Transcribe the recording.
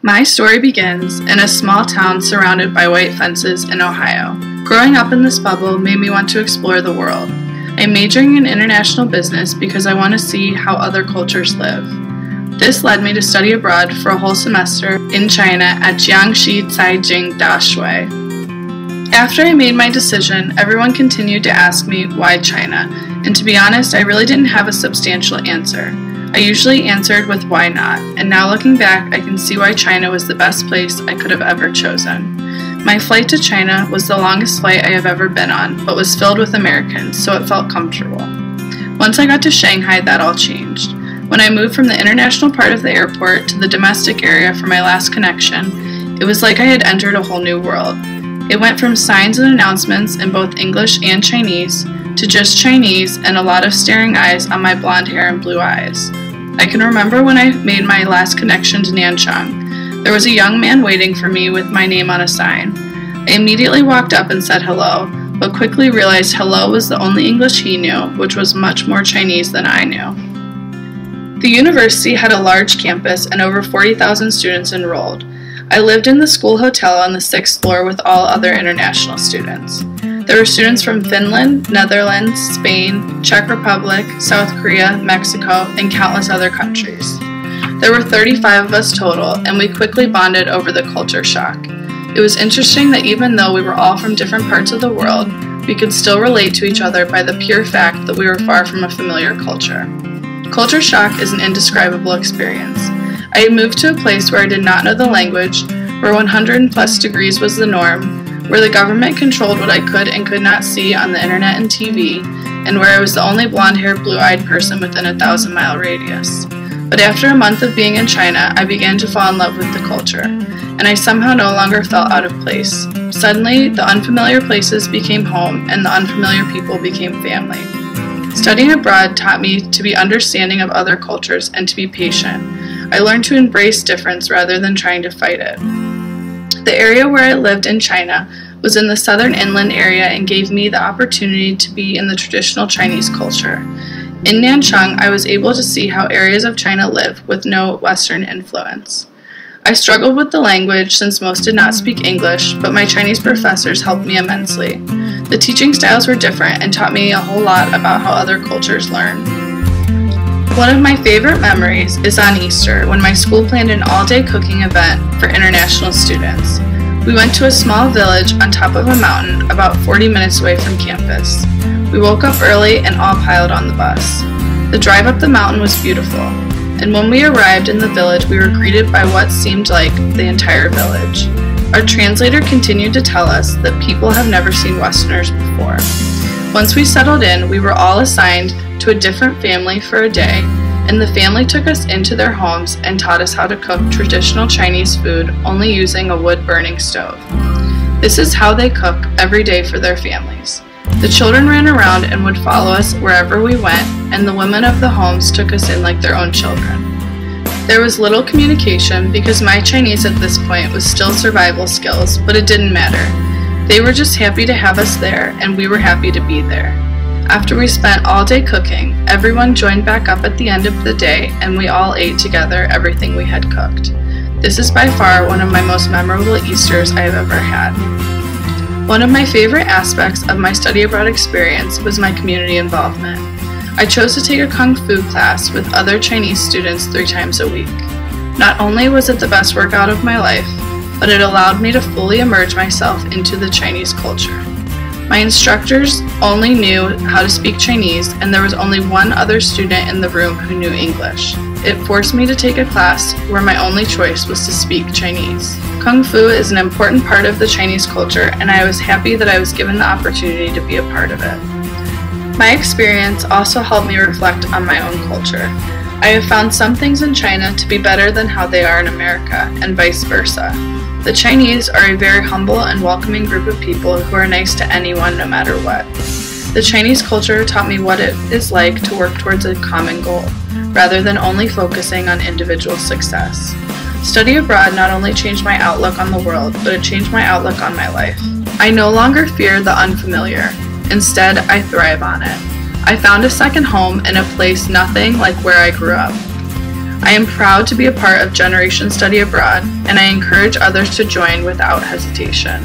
My story begins in a small town surrounded by white fences in Ohio. Growing up in this bubble made me want to explore the world. I'm majoring in international business because I want to see how other cultures live. This led me to study abroad for a whole semester in China at Jiangxi Caijing Dashui. After I made my decision, everyone continued to ask me why China, and to be honest, I really didn't have a substantial answer. I usually answered with why not, and now looking back, I can see why China was the best place I could have ever chosen. My flight to China was the longest flight I have ever been on, but was filled with Americans, so it felt comfortable. Once I got to Shanghai, that all changed. When I moved from the international part of the airport to the domestic area for my last connection, it was like I had entered a whole new world. It went from signs and announcements in both English and Chinese to just Chinese and a lot of staring eyes on my blonde hair and blue eyes. I can remember when I made my last connection to Nanchang. There was a young man waiting for me with my name on a sign. I immediately walked up and said hello, but quickly realized hello was the only English he knew, which was much more Chinese than I knew. The university had a large campus and over 40,000 students enrolled. I lived in the school hotel on the 6th floor with all other international students. There were students from Finland, Netherlands, Spain, Czech Republic, South Korea, Mexico, and countless other countries. There were 35 of us total, and we quickly bonded over the culture shock. It was interesting that even though we were all from different parts of the world, we could still relate to each other by the pure fact that we were far from a familiar culture. Culture shock is an indescribable experience. I had moved to a place where I did not know the language, where 100+ degrees was the norm, where the government controlled what I could and could not see on the internet and TV, and where I was the only blonde-haired, blue-eyed person within a 1,000-mile radius. But after a month of being in China, I began to fall in love with the culture, and I somehow no longer felt out of place. Suddenly, the unfamiliar places became home, and the unfamiliar people became family. Studying abroad taught me to be understanding of other cultures and to be patient. I learned to embrace difference rather than trying to fight it. The area where I lived in China was in the southern inland area and gave me the opportunity to be in the traditional Chinese culture. In Nanchang, I was able to see how areas of China live with no Western influence. I struggled with the language since most did not speak English, but my Chinese professors helped me immensely. The teaching styles were different and taught me a whole lot about how other cultures learn. One of my favorite memories is on Easter, when my school planned an all-day cooking event for international students. We went to a small village on top of a mountain about 40 minutes away from campus. We woke up early and all piled on the bus. The drive up the mountain was beautiful, and when we arrived in the village, we were greeted by what seemed like the entire village. Our translator continued to tell us that people have never seen Westerners before. Once we settled in, we were all assigned to a different family for a day, and the family took us into their homes and taught us how to cook traditional Chinese food only using a wood-burning stove. This is how they cook every day for their families. The children ran around and would follow us wherever we went, and the women of the homes took us in like their own children. There was little communication because my Chinese at this point was still survival skills, but it didn't matter. They were just happy to have us there, and we were happy to be there. After we spent all day cooking, everyone joined back up at the end of the day, and we all ate together everything we had cooked. This is by far one of my most memorable Easters I have ever had. One of my favorite aspects of my study abroad experience was my community involvement. I chose to take a Kung Fu class with other Chinese students 3 times a week. Not only was it the best workout of my life, but it allowed me to fully immerse myself into the Chinese culture. My instructors only knew how to speak Chinese, and there was only one other student in the room who knew English. It forced me to take a class where my only choice was to speak Chinese. Kung Fu is an important part of the Chinese culture, and I was happy that I was given the opportunity to be a part of it. My experience also helped me reflect on my own culture. I have found some things in China to be better than how they are in America, and vice versa. The Chinese are a very humble and welcoming group of people who are nice to anyone no matter what. The Chinese culture taught me what it is like to work towards a common goal, rather than only focusing on individual success. Study abroad not only changed my outlook on the world, but it changed my outlook on my life. I no longer fear the unfamiliar. Instead, I thrive on it. I found a second home in a place nothing like where I grew up. I am proud to be a part of Generation Study Abroad, and I encourage others to join without hesitation.